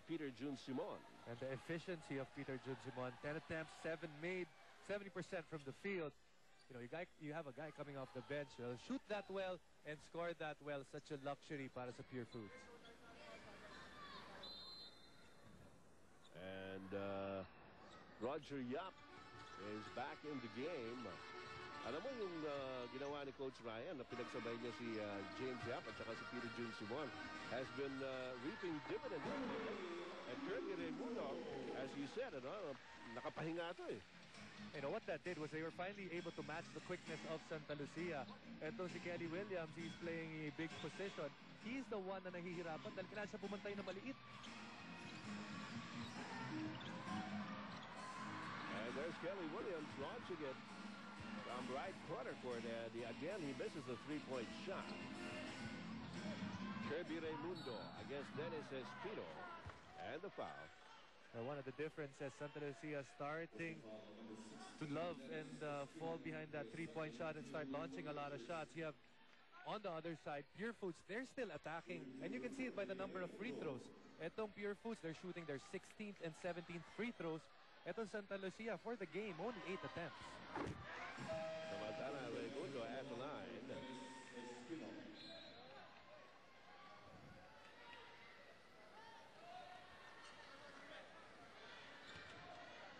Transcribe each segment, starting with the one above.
Peter Jun Simon. And the efficiency of Peter Jun Simon, 10 attempts, 7 made, 70% from the field. You know, you have a guy coming off the bench, shoot that well and score that well. Such a luxury para sa Pure Foods. And Roger Yap is back in the game. Alam mo yung ginawa ni Coach Ryan na pinagsabay niya si James Yap at saka si Peter Jun Simon has been reaping dividends. And Kirby Raimundo, as you said, nakapahinga ito eh. You know, what that did was they were finally able to match the quickness of Santa Lucia. Ito si Kelly Williams, he's playing a big position. He's the one na nahihirapan dahil kailangan siya pumantay na maliit. And there's Kelly Williams launching it from right corner court. And again, he misses the three-point shot. Kirby Raimundo against Dennis Espino. And the foul. One of the differences, Santa Lucia starting to love and fall behind that three-point shot and start launching a lot of shots. You have, on the other side, Pure Foods, they're still attacking. And you can see it by the number of free throws. Etong Pure Foods, they're shooting their 16th and 17th free throws. Etong Santa Lucia, for the game, only 8 attempts. Samantala, Raimundo at the line.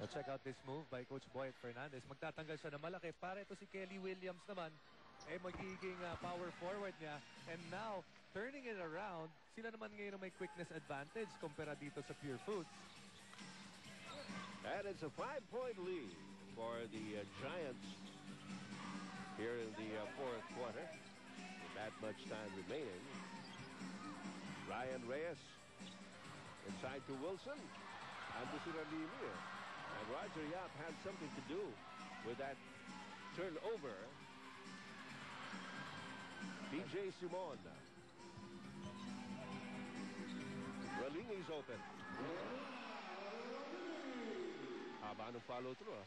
Now check out this move by Coach Boyet Fernandez. Magtatanggal siya na malaki. Para ito si Kelly Williams naman, magiging power forward niya. And now, turning it around, sila naman ngayon may quickness advantage kumpara dito sa Pure Foods. And it's a 5-point lead for the Giants here in the fourth quarter. With that much time remaining. Ryan Reyes inside to Wilson. And to Siralini. And Roger Yap had something to do with that turnover. DJ Simon. Ralini's open. Haba ng follow through.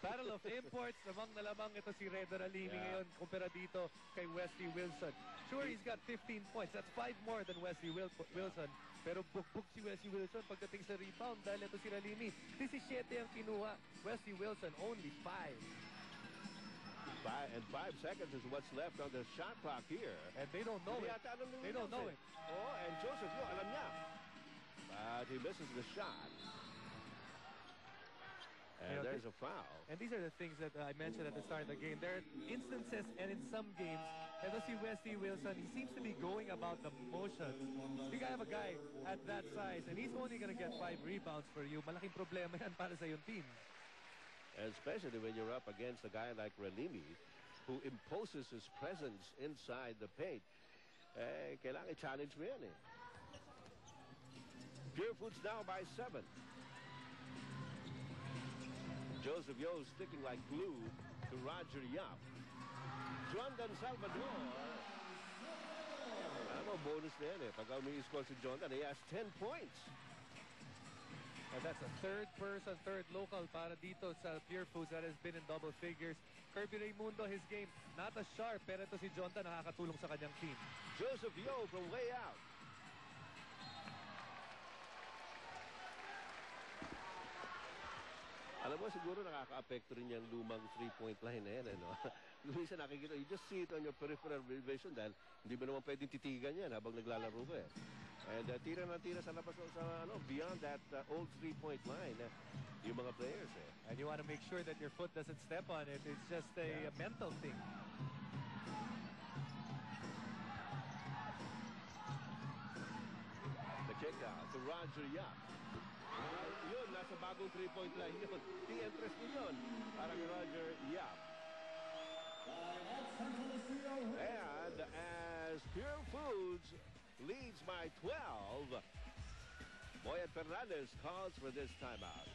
Battle of imports. Lamang na lamang ito si Redo Ralini ngayon kumpara dito kay Wesley Wilson. Sure, he's got 15 points. That's 5 more than Wesley Wilson. Pero buk-buk si Wesley Wilson pagdating sa rebound dahil ito si Ralini. 17 ang kinuha. Wesley Wilson, only 5. And 5 seconds is what's left on the shot clock here. And they don't know it. They don't know it. Oh, and Joseph, alam niya. But he misses the shot. And there's a foul. And these are the things that I mentioned at the start of the game. There are instances, and in some games, and see Wesley Wilson, he seems to be going about the motions. You have a guy at that size, and he's only going to get 5 rebounds for you. Malaking problema yan para sa yung team. And especially when you're up against a guy like Ralini, who imposes his presence inside the paint. Kailangan i-challenge mo yan eh. Pure Foods now by 7. Joseph Yo sticking like glue to Roger Yap. Jondan Salvador. Alam mo, bonus na yan eh. Pag umi-score si Jondan, he has 10 points. And that's a third local para dito sa Pure Foods that has been in double figures. Kirby Raimundo, his game, not as sharp, pero ito si Jondan nakakatulong sa kanyang team. Joseph Yo from way out. Alam mo, siguro nakaka-apekto rin yung lumang 3-point line na yan. Minsan nakikita, you just see it on your peripheral vision dahil hindi mo naman pwedeng titigan yan habang naglalaro ka eh. And tira na tira sa labas sa beyond that old 3-point line yung mga players eh. And you want to make sure that your foot doesn't step on it. It's just a mental thing. The kick out to Roger Yap. Yun, nasa bagong 3-point line yun. T-interest yun para kay Roger Yap. And as Pure Foods leads by 12, Boyet Fernandez calls for this timeout.